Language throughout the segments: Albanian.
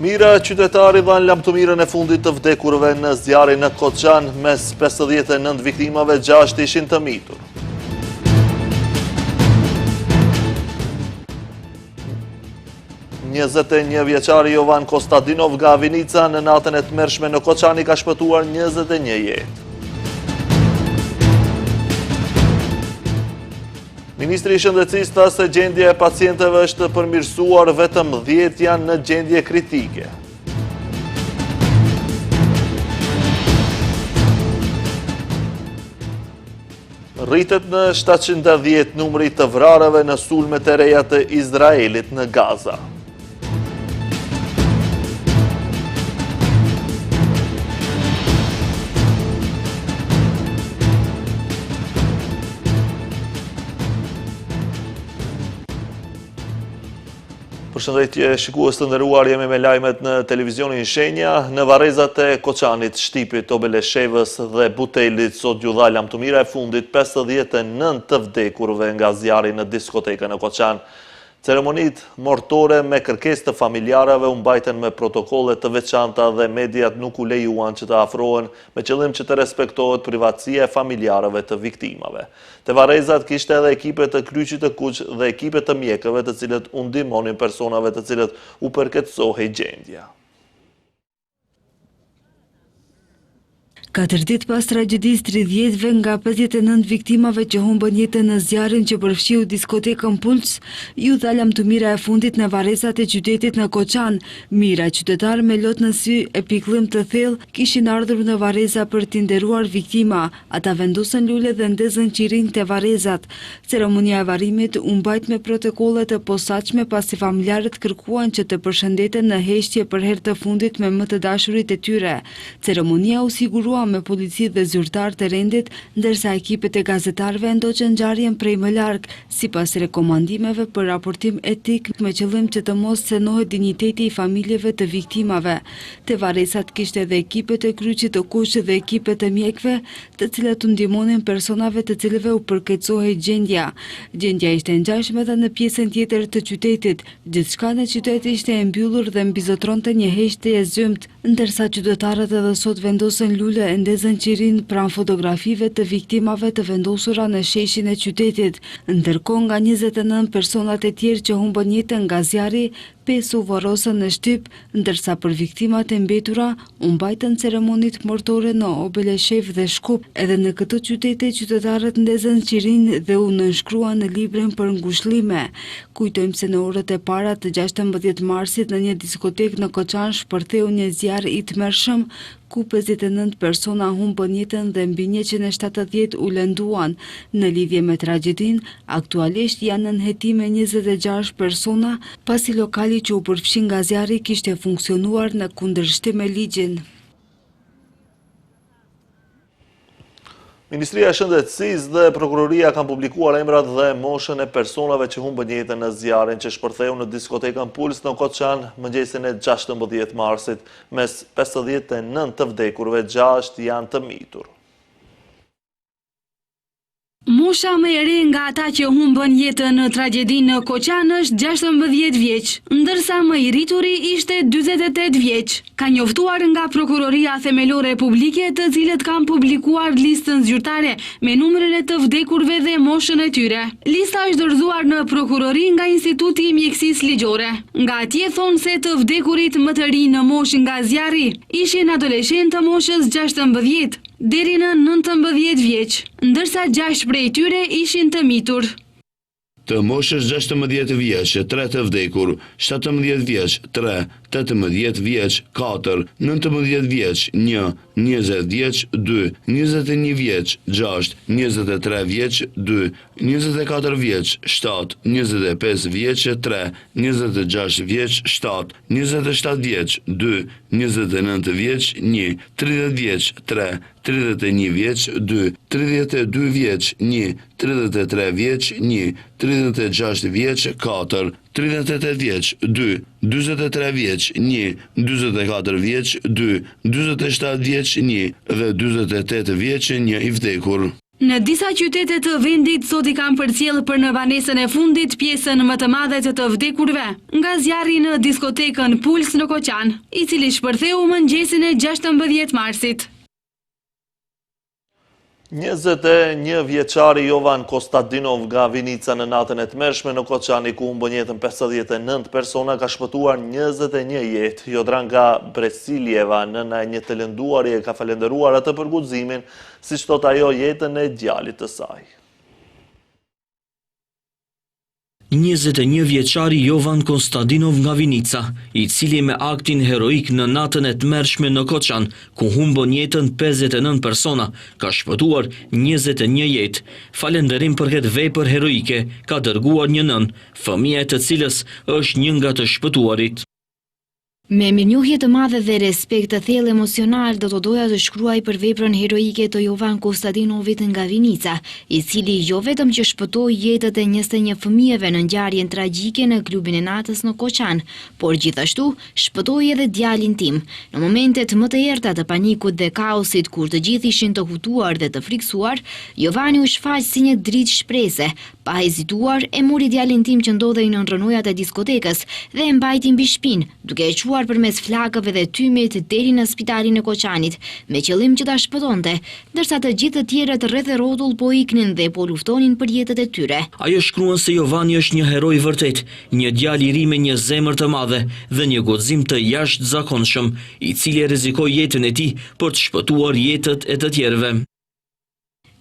Mira qytetari dhanë lamtumirën e fundit të vdekurve në zjarrin në Koçan, mes 59 viktimave 6 ishin të mitur. Njëzet vjeçari Jovan Kostadinov nga Vinica në natën e tmerrshme në Koçan i ka shpëtuar 21 jetë. Ministri i Shëndetësisë tha se gjendja e pacientëve është përmirësuar, vetëm 10 janë në gjendje kritike. Rritet në 710 numri të vrarëve në sulmet e reja të Izraelit në Gaza. Përshëndetje shikues të nderuar, jemi me lajmet në televizionin Shenja. Në varrezat e Koçanit, Shtipit, Obeleshevës dhe Butelit sot ju dha lamtumira e fundit 59 të vdekurve nga zjarri në diskotekën në Koçan. Ceremonit mortore me kërkesë të familjarëve u mbajtën me protokolle të veçanta dhe mediat nuk u lejuan që të afrohen me qëllim që të respektohet privatësia e familjarëve të viktimave. Te varrezat kishte edhe ekipe të Kryqit të Kuq dhe ekipe të mjekëve të cilët u ndihmonin personave të cilët u përkeqësohej gjendja. 4 ditë pas tragjedisë 30-ve nga 59 viktimave që humbën jetën në zjarrin që përfshiu diskotekën Puls, ju dha lamtumira e fundit në varrezat e qytetit në Koçan. Mira qytetar me lot në sy e pikëllim të thellë kishin ardhur në varreza për t'i nderuar viktima. Ata vendosën lule dhe ndezën qirin te varrezat. Ceremonia e varrimit u mbajt me protokolle të posaçme pasi familjarët kërkuan që të përshëndeten në heshtje për herë të fundit me më të dashurit e tyre. Ceremonia u sigurua me polici dhe zyrtar të rendit, ndërsa ekipet e gazetarëve ndoqën ngjarjen prej më larg, sipas rekomandimeve për raportim etik me qëllim që të mos cenohet dinjiteti i familjeve të viktimave. Te varrezat kishte edhe ekipet e Kryqit të Kuq dhe ekipet të mjekëve, të cilat u ndihmonin personave të cilëve u përkeqësohej gjendja. Gjendja ishte ngjashme edhe në pjesën tjetër të qytetit. Gjithçka në qytet ishte e mbyllur dhe mbizotronte një heshtje e zymt, ndërsa qytetarët edhe sot vendosën lule e ndezën qirin pranë fotografive të viktimave të vendosura në sheshin e qytetit. Ndërkohë nga 29 personat e tjerë që humbën jetën nga zjarri, 5 u varrosën në Shtyp, ndërsa për viktimat e mbetura u mbajtën ceremonit mortore në Obeleshev dhe Shkup. Edhe në këtë qytete qytetarët ndezën qirin dhe u nënshkruan në librin për ngushëllime. Kujtojmë se në orët e para të 16 marsit në një diskotek në Koçan shpërtheu një zjarr i tmerrshëm ku 59 persona humbën jetën dhe mbi 170 u lënduan. Në lidhje me tragjedin, aktualisht janë në hetime 26 persona, pasi lokali që u përfshi nga zjarri kishte funksionuar në kundërshtim me ligjin. Ministria e Shëndetësisë dhe Prokuroria kanë publikuar emrat dhe moshën e personave që humbën jetën në zjarrin që shpërtheu në diskotekën Puls në Koçan mëngjesin e 16 marsit, mes 59 të vdekurve 6 janë të mitur. Mosha më e re nga ata që humbën jetën në tragjedinë në Koçan është 16 vjeç, ndërsa më i rrituri ishte 48 vjeç. Ka njoftuar nga Prokuroria Themelore Publike, të cilët kanë publikuar listën zyrtare me numrin e të vdekurve dhe moshën e tyre. Lista është dorëzuar në prokurori nga Instituti i Mjekësisë Ligjore. Nga atje thonë se të vdekurit më të rinj në moshë nga zjarri ishin adoleshentë të moshës 16 deri në 19 vjeç, ndërsa 6 prej tyre ishin të mitur. Të moshës 16 vjeç, 3 të vdekur, 17 vjeç, 3, 18 vjeç, 4, 19 vjeç, 1, 20 vjeç, 2, 21 vjeç, 6, 23 vjeç, 2, 24 vjeç, 7, 25 vjeç, 3, 26 vjeç, 7, 27 vjeç, 2, 29 vjeç, 1, 30 vjeç, 3, 31 vjeç, 2, 32 vjeç, 1, 33 vjeç, 1, 36 vjeç, 4, 38 vjeç, 2, 43 vjeç, 1, 44 vjeç, 2, 47 vjeç, 1 dhe 48 vjeç, 1 i vdekur. Në disa qytete të vendit sot i kanë përcjellë për në banesën e fundit pjesën më të madhe të vdekurve nga zjarri në diskotekën Puls në Koçan, i cili shpërtheu mëngjesin e 16 marsit. 21 vjeçari Jovan Kostadinov nga Vinica në natën e tmerrshme në Koçani ku humbën jetën 59 persona ka shpëtuar 21 jetë. Jodran nga Bresiljeva, nëna e një të lënduari ka falenderuar atë për guximin, siç thot ajo, jetën e djalit të saj. 21 vjeçari Jovan Kostadinov nga Vinica, i cili me aktin heroik në natën e tmerrshme në Koçan, ku humbën jetën 59 persona, ka shpëtuar 21 jetë. Falënderim për këtë vepër heroike ka dërguar një nën, fëmia e të cilës është një nga të shpëtuarit. Me mirënjohje të madhe dhe respekt të thellë emocional do të doja të shkruaj për veprën heroike të Jovan Kostadinovit nga Vinica, i cili jo vetëm që shpëtoi jetët e 21 fëmijëve në ngjarjen tragjike në klubin e natës në Koçan, por gjithashtu shpëtoi edhe djalin tim. Në momentet më të errta të panikut dhe kaosit, kur të gjithë ishin të hutuar dhe të friksuar, Jovani u shfaq si një dritë shprese. Pa hezituar, e mori djalin tim që ndodhej në rrënojat e diskotekës dhe e mbajti mbi shpinë, duke e çuar përmes flakëve dhe tymit deri në spitalin e Koçanit, me qëllim që ta shpëtonte, ndërsa të gjithë të tjerët rreth e rrotull po iknin dhe po luftonin për jetët e tyre. Ajo shkruan se Jovani është një heroj vërtet, një djalë i ri me një zemër të madhe dhe një guxim të jashtëzakonshëm, i cili rrezikoi jetën e tij për të shpëtuar jetët e të tjerëve.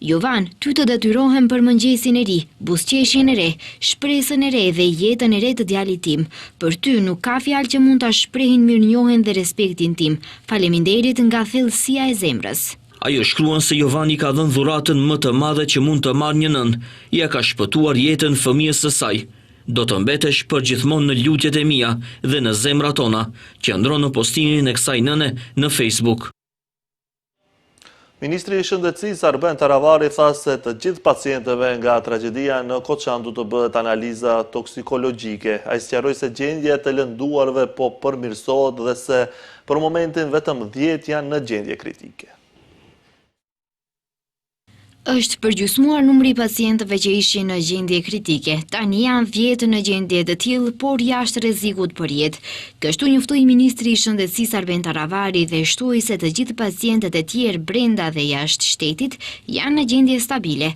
Jovan, ty të detyrohem për mëngjesin e ri, buzëqeshjen e re, shpresën e re dhe jetën e re të djalit tim. Për ty nuk ka fjalë që mund ta shprehin mirënjohjen dhe respektin tim. Faleminderit nga thellësia e zemrës. Ajo shkruan se Jovani ka dhënë dhuratën më të madhe që mund të marrë një nën, ja ka shpëtuar jetën fëmijës së saj. Do të mbetesh përgjithmonë në lutjet e mia dhe në zemrat tona, qëndron në postimin e kësaj nëne në Facebook. Ministri i Shëndetësisë Arben Taravari tha se të gjithë pacientëve nga tragjedia në Koçan du të bëhet analiza toksikologjike. Ai sqaroi se gjendja e të lënduarve po përmirësohet dhe se për momentin vetëm 10 janë në gjendje kritike. Është përgjysmuar numri i pacientëve që ishin në gjendje kritike. Tani janë 10 në gjendje të tillë, por jashtë rrezikut për jetë. Kështu njoftoi ministri i Shëndetësisë Arben Taravari dhe shtoi se të gjithë pacientët e tjerë brenda dhe jashtë shtetit janë në gjendje stabile.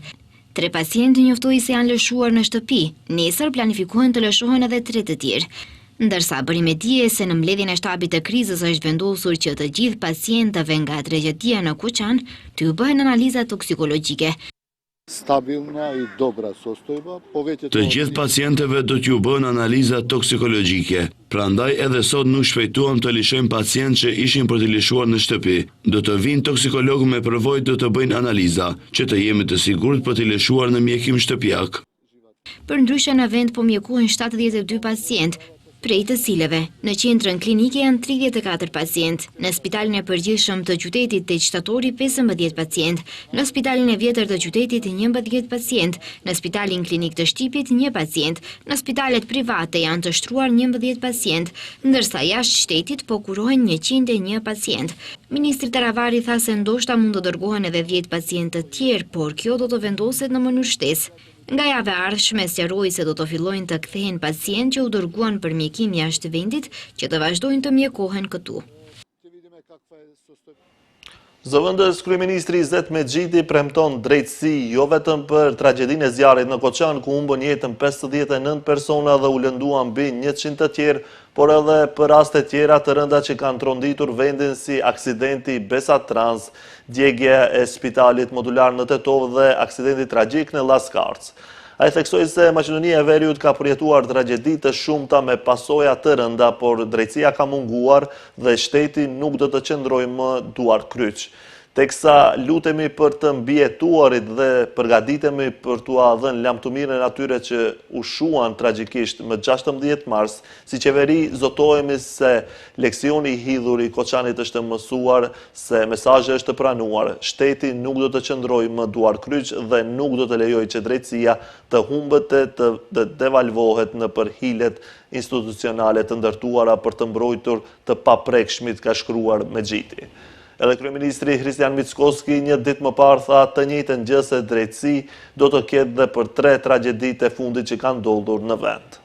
3 pacientë njoftoi se janë lëshuar në shtëpi. Nesër planifikohen të lëshohen edhe 3 të tjerë. Ndërsa bëri me dije se në mbledhjen e shtabit të krizës është vendosur që të gjithë pacientëve nga tragjedia në Koçan të bëhen analiza toksikologjike. Stabilna i dobra sostojba, të gjithë pacientëve do t'ju bën analiza toksikologjike. Prandaj edhe sot nuk shpejtuam të lishojmë pacientë që ishin për të lishuar në shtëpi. Do të vinë toksikologë me përvojë do të bëjnë analiza, që të jemi të sigurt për të lishuar në mjekim shtëpiak. Përndryshe në vend po mjekohen 72 pacientë, prej të cilëve në qendrën klinike janë 34 pacientë, në spitalin e përgjithshëm të qytetit të Qytetori 15 pacientë, në spitalin e vjetër të qytetit 11 pacientë, në spitalin klinik të Shqipit 1 pacient, në spitalet private janë të shtruar 11 pacientë, ndërsa jashtë shtetit po kurohen 101 pacientë. Ministri Taravari tha se ndoshta mund të dërgohen edhe 10 pacientë të tjerë, por kjo do të vendoset në mënyrë shtesë. Nga java e ardhshme sqaroi se do të fillojnë të kthehen pacientë që u dërguan për mjekim jashtë vendit që të vazhdojnë të mjekohen këtu. Zëvendës kryeministri Izet Mexhiti premton drejtësi jo vetëm për tragjedinë e zjarrit në Koçan ku humbën jetën 59 persona dhe u lënduan mbi 100 të tjerë, por edhe për raste tjera të rënda që kanë tronditur vendin si aksidenti Besat Trans, djegja e spitalit modular në Tetov dhe aksidenti tragjik në Laskarc. Ai theksoi se Maqedonia e Veriut ka përjetuar tragjedi të shumta me pasoja të rënda, por drejtësia ka munguar dhe shteti nuk do të qëndrojë më duar kryq. Teksa lutemi për të mbijetuarit dhe përgatitemi për t'u dhënë lamtumirën atyre që u shuan tragjikisht më 16 mars, si qeveri zotohemi se leksioni i hidhur i Koçanit është mësuar, se mesazhi është pranuar. Shteti nuk do të qëndrojë më duar kryq dhe nuk do të lejojë që drejtësia të humbet e të devalvohet në për hilet institucionale të ndërtuara për të mbrojtur të paprekshmit, ka shkruar Mexhiti. Edhe kryeministri Hristian Mickoski një ditë më parë tha të njëjtën gjë se drejtësi do të ketë dhe për 3 tragjeditë e fundit që kanë ndodhur në vend.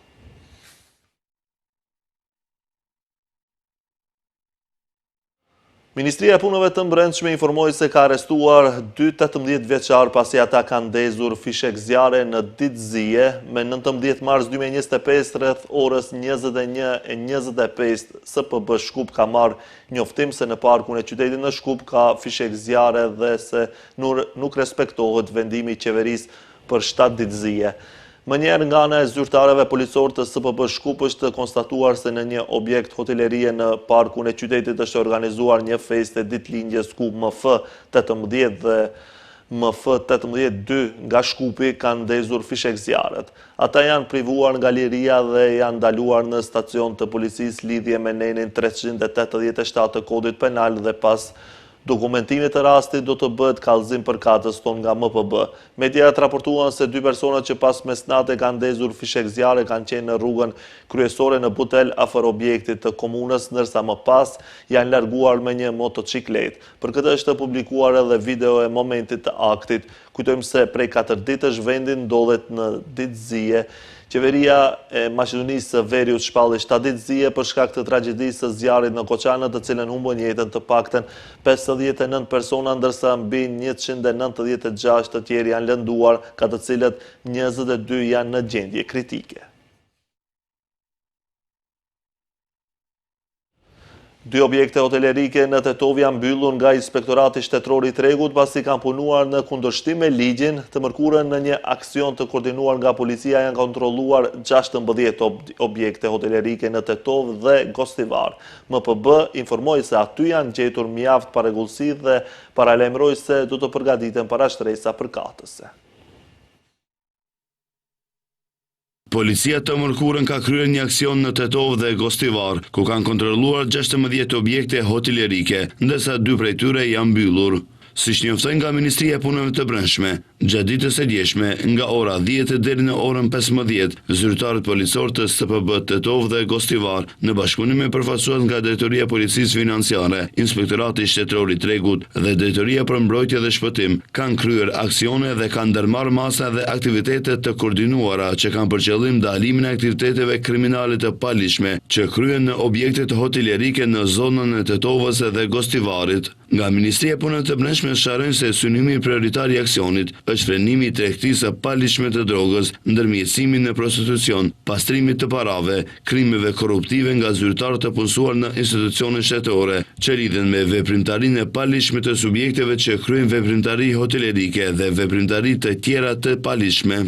Ministria e Punëve të Brendshme informoi se ka arrestuar 2 18-vjeçar pasi ata kanë ndezur fishek zjarre në ditëzie me 19 mars 2025 rreth orës 21:25 SPB Shkup ka marrë njoftim se në parkun e qytetit në Shkup ka fishek zjarre dhe se nuk respektohet vendimi i qeverisë për 7 ditëzie. Më njerë nga ana e zyrtarëve policorë të SPB Shkup është konstatuar se në një objekt hotelerie në parkun e qytetit është organizuar një festë ditëlindjes ku MF-18 dhe MF-18-2 nga Shkupi kanë ndezur fishek zjarret. Ata janë privuar nga liria dhe janë ndaluar në stacion të policisë lidhje me nenin 387 të kodit penal dhe pas dokumentimit të rastit do të bëhet kallëzim përkatës ton nga MPB. Mediat raportuan se 2 persona që pas mesnate kanë ndezur fishek zjarre kanë qenë në rrugën kryesore në Butel afër objektit të komunës, ndërsa më pas janë larguar me një motociklet. Për këtë është publikuar edhe video e momentit të aktit. Kujtojmë se prej 4 ditësh vendi ndodhet në ditëzie. Qeveria e Maqedonisë së Veriut shpalli 7 ditëzie për shkak të tragjedisë së zjarrit në Koçanë, të cilën humbën jetën të paktën 59 persona, ndërsa mbi 196 të tjerë janë lënduar, ka të cilët 22 janë në gjendje kritike. 2 objekte hotelerike në Tetov janë mbyllur nga Inspektorati Shtetëror i Tregut pasi kanë punuar në kundërshtim me ligjin. Të mërkurën në një aksion të koordinuar nga policia janë kontrolluar 16 objekte hotelerike në Tetov dhe Gostivar. MPB informoi se aty janë gjetur mjaft parregullsi dhe paralajmëroi se do të përgatiten parashtresa përkatëse. Policia të mërkurën ka kryer një aksion në Tetov dhe Gostivar, ku kanë kontrolluar 16 objekte hotelerike, ndërsa 2 prej tyre janë mbyllur. Siç njofton nga Ministria e Punëve të Brendshme, gjatë ditës së djeshme, nga ora 10 deri në orën 15, zyrtarët policorë të SPB Tetov dhe Gostivar, në bashkëpunim me përfaqësues nga Drejtoria e Policisë Financiare, Inspektorati Shtetëror i Tregut dhe Drejtoria për Mbrojtje dhe Shpëtim, kanë kryer aksione dhe kanë ndërmarrë masa dhe aktivitete të koordinuara që kanë për qëllim ndalimin e aktiviteteve kriminale të paligjshme që kryhen në objektet hotelerike në zonën e Tetovës dhe Gostivarit. Nga Ministria e Punëve të Brendshme sharojnë se synimi prioritar i aksionit është frenimi i tregtisë së paligjshme të drogës, ndërmjetësimi në prostitucion, pastrimit të parave, krimeve korruptive nga zyrtarët të punësuar në institucione shtetërore, që lidhen me veprimtarinë e paligjshme të subjekteve që kryejnë veprimtari hotelerike dhe veprimtari të tjera të paligjshme.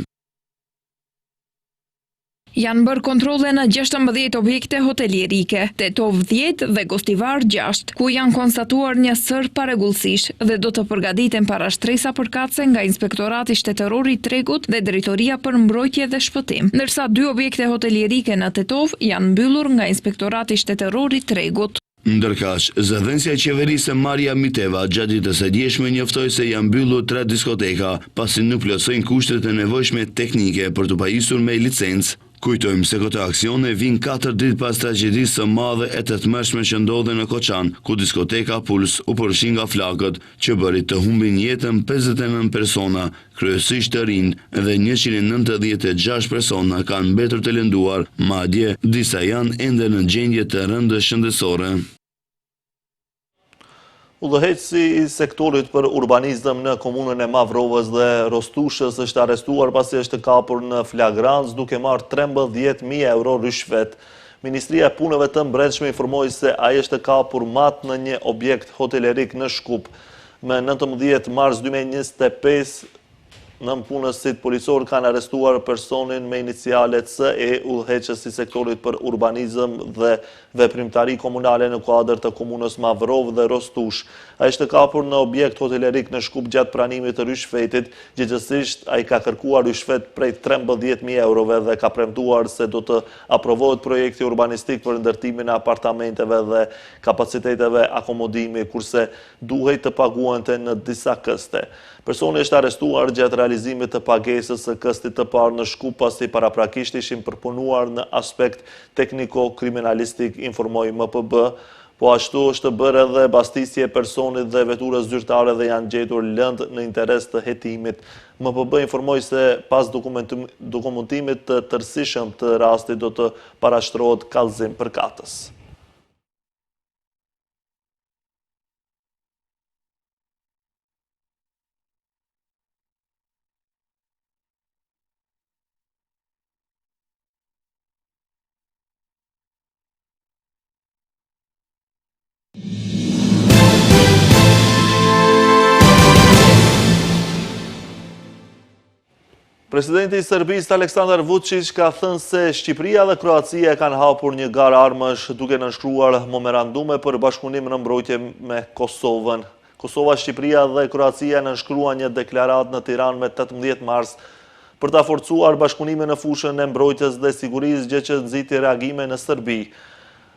Janë bërë kontrole në 16 objekte hotelierike, Tetov 10 dhe Gostivar 6, ku janë konstatuar një sër parregullsish dhe do të përgatiten parashtresa përkatëse nga Inspektorati Shtetëror i Tregut dhe Drejtoria për Mbrojtje dhe Shpëtim, ndërsa 2 objekte hotelierike në Tetov janë mbyllur nga Inspektorati Shtetëror i Tregut. Ndërkaq, zëdhënësja e qeverisë Maria Miteva gjatë ditës së djeshme njoftoi se janë mbyllur 3 diskoteka, pasi nuk plotësojnë kushtet e nevojshme teknike për të pajisur me licencë. Kujtojmë se këto aksione vinë 4 ditë pas tragjedisë së madhe e të tmerrshme që ndodhi në Koçanë, ku diskoteka Puls u përfshi nga flakët, që bëri të humbin jetën 59 persona, kryesisht të rinj dhe 196 persona kanë mbetur të lënduar, madje disa janë ende në gjendje të rëndë shëndetësore. Udhëheqësi i sektorit për urbanizëm në komunën e Mavrovës dhe Rostushës është arrestuar pasi është kapur në flagrancë duke marrë 13.000 euro rishvet. Ministria e Punëve të Brendshme informoi se ai është kapur mat në një objekt hotelerik në Shkup. Me 19 mars 2025, nën punësit policor kanë arrestuar personin me inicialet CE, udhëheqës i sektorit për urbanizëm dhe veprimtari komunale në kuadër të komunës Mavrovë dhe Rostush. Ai është kapur në objekt hotelerik në Shkup gjatë pranimit të rishfetit. Gjithsesi ai ka kërkuar rishfet prej 13.000 eurove dhe ka premtuar se do të aprovohet projekti urbanistik për ndërtimin e apartamenteve dhe kapaciteteve akomodimi, kurse duhej të paguante në disa këste. Personi është arrestuar gjatë realizimit të pagesës së këstit të parë në Shkup pasi paraprakisht ishin përpunuar në aspekt tekniko-kriminalistik, informoi MPB. Po ashtu është bërë edhe bastisje e personit dhe veturës zyrtare dhe janë gjetur lëndë në interes të hetimit. MPB informoi se pas dokumentimit të tërësishëm të rastit do të parashtrohet kallëzim përkatës. Presidenti i Serbisë Aleksandar Vučić ka thënë se Shqipëria dhe Kroacia kanë hapur një garë armësh duke nënshkruar memorandume për bashkëpunim në mbrojtje me Kosovën. Kosova, Shqipëria dhe Kroacia nënshkruan një deklaratë në Tiranë me 18 mars për ta forcuar bashkëpunimin në fushën e mbrojtjes dhe sigurisë, gjë që nxiti reagime në Serbi.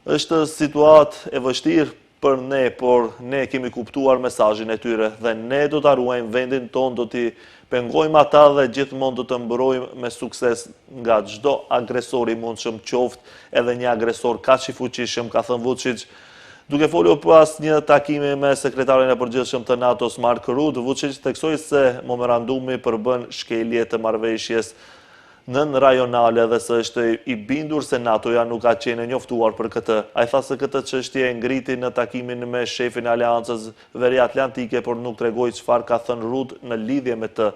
Është situatë e vështirë për ne, por ne kemi kuptuar mesazhin e tyre dhe ne do ta ruajmë vendin ton, do t'i pengojmë ata dhe gjithmonë do të mbrojmë me sukses nga çdo agresor i mundshëm, qoftë edhe një agresor kaq i fuqishëm, ka thënë Vučić. Duke folur pas një takimi me sekretarin e përgjithshëm të NATO-s Mark Rutte, Vučić theksoi se memorandumi përbën shkelje të marrëveshjes nën rajonale dhe se është i bindur se NATO-ja nuk ka qenë njoftuar për këtë. Ai tha se këtë çështje e ngriti në takimin me shefin e Aleancës Veriatlantike, por nuk tregoi çfarë ka thënë Rutte në lidhje me të.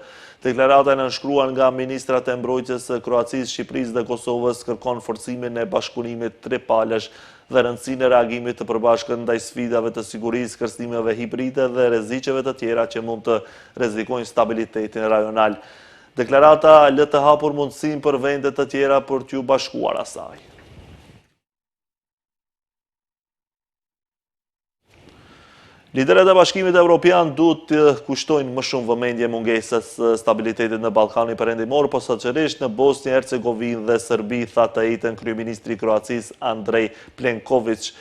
Deklarata e nënshkruar nga ministrat e mbrojtjes së Kroacisë, Shqipërisë dhe Kosovës kërkon forcimin e bashkëpunimit tripalësh dhe rëndësinë e reagimit të përbashkët ndaj sfidave të sigurisë, kërcënimeve hibride dhe rreziqeve të tjera që mund të rrezikojnë stabilitetin rajonal. Deklarata lë të hapur mundësinë për vende të tjera për t'u bashkuar asaj. Liderët e Bashkimit Evropian duhet të kushtojnë më shumë vëmendje mungesës stabilitetit në Ballkanin Perëndimor, posaçërisht në Bosnjë Hercegovinë dhe Serbi, tha të njëjtën kryeministri i Kroacisë Andrej Plenković.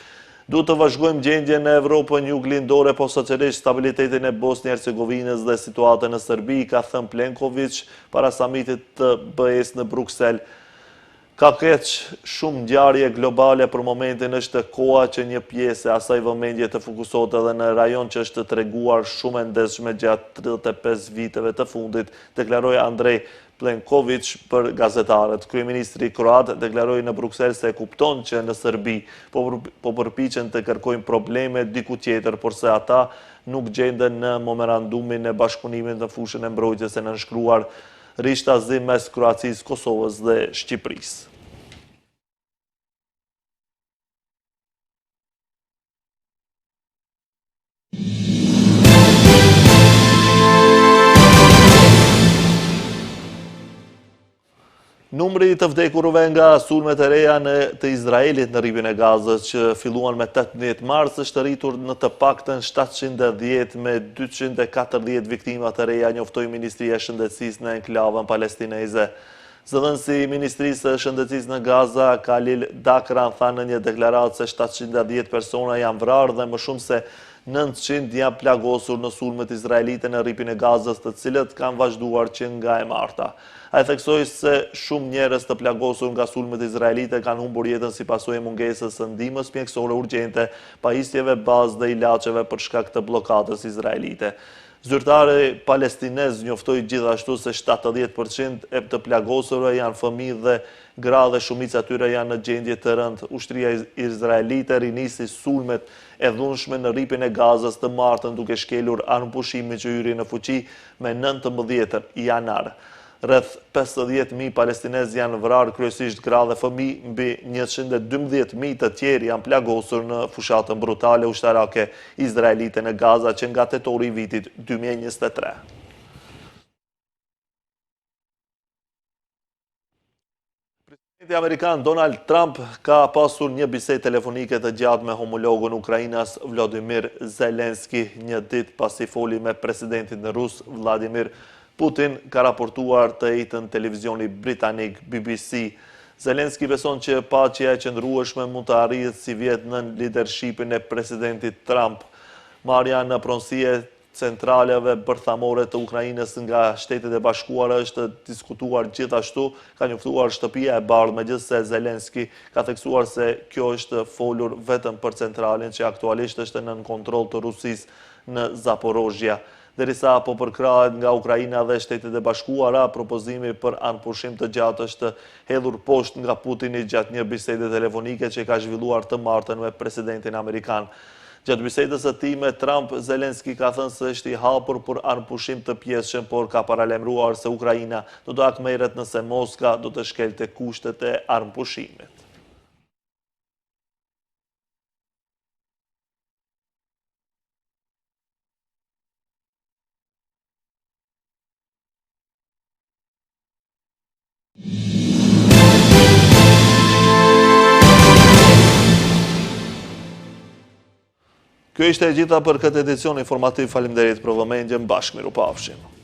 Duhet të vazhdojmë gjendjen në Evropën juglindore, posaçërisht stabilitetin e Bosnjë Hercegovinës dhe situatën në Serbi, ka thënë Plenković para samitit të BE-s në Bruksel. Ka keq shumë ngjarje globale, për momentin është koha që një pjesë e asaj vëmendje të fokusohet edhe në rajon që është treguar shumë e ndeshme gjatë 35 viteve të fundit, deklaroi Andrej Plenković për gazetarët. Kryeministri kroat deklaroi në Bruksel se kupton që në Serbi po përpiqen të kërkojnë probleme diku tjetër, por se ata nuk gjenden në memorandumin e bashkëpunimit në fushën e mbrojtjes e nënshkruar rishtazim mes Kroacisë, Kosovës dhe Shqipërisë. Numri të vdekurve nga sulmet e reja të Izraelit në rripin e Gazës që filluan me 18 mars është rritur në të paktën 710 me 240 viktima të reja, njoftoi Ministria e Shëndetësisë në enklavën palestineze. Zëdhënësi i Ministrisë së Shëndetësisë në Gaza, Khalil Dakran, tha në një deklaratë se 710 persona janë vrarë dhe më shumë se 900 janë plagosur në sulmet izraelite në rripin e Gazës, të cilët kanë vazhduar që nga e marta. Ai theksoi se shumë njerëz të plagosur nga sulmet izraelite kanë humbur jetën si pasojë e mungesës së ndihmës mjekësore urgjente, pajisjeve bazë dhe ilaçeve për shkak të bllokadës izraelite. Zyrtari palestinez njoftoi gjithashtu se 70% e të plagosurve janë fëmijë dhe gra dhe shumica e tyre janë në gjendje të rëndë. Ushtria izraelite rinisi sulmet e dhunshme në rripin e Gazës të martën duke shkelur armëpushimin që hyri në fuqi me 19 janar. Rreth 50.000 palestinezë janë vrarë, kryesisht gra dhe fëmijë, mbi 112.000 të tjerë janë plagosur në fushatën brutale ushtarake izraelite në Gaza që nga tetori i vitit 2023. Presidenti Amerikan Donald Trump ka pasur një bisedë telefonike të gjatë me homologun e Ukrainas Volodymyr Zelensky, një ditë pasi foli me presidentin rus Vladimir Putin, ka raportuar të njëjtën televizioni britanik BBC. Zelensky beson që paqja e qëndrueshme mund të arrihet si vjet nën lidershipin e presidentit Trump. Marrja në pronësie centraleve bërthamore të Ukrainës nga Shtetet e Bashkuara është diskutuar gjithashtu, ka njoftuar Shtëpia e Bardhë, megjithëse Zelenski ka theksuar se kjo është folur vetëm për centralin që aktualisht është nën kontroll të Rusisë në Zaporozhja. Derisa po përkrahet nga Ukraina dhe Shtetet e Bashkuara, propozimi për anëpushim të gjatë është hedhur poshtë nga Putini gjatë një bisede telefonike që ka zhvilluar të martën me presidentin amerikan. Gjatë bisedës së tij me Trump, Zelenski ka thënë se është i hapur për anëpushim të pjesëshëm, por ka paralajmëruar se Ukraina do të akmerret nëse Moska do të shkelte kushtet e anëpushimit. Kjo ishte e gjitha për këtë edicion informativ. Faleminderit për vëmendjen. Bashkë miru pafshim.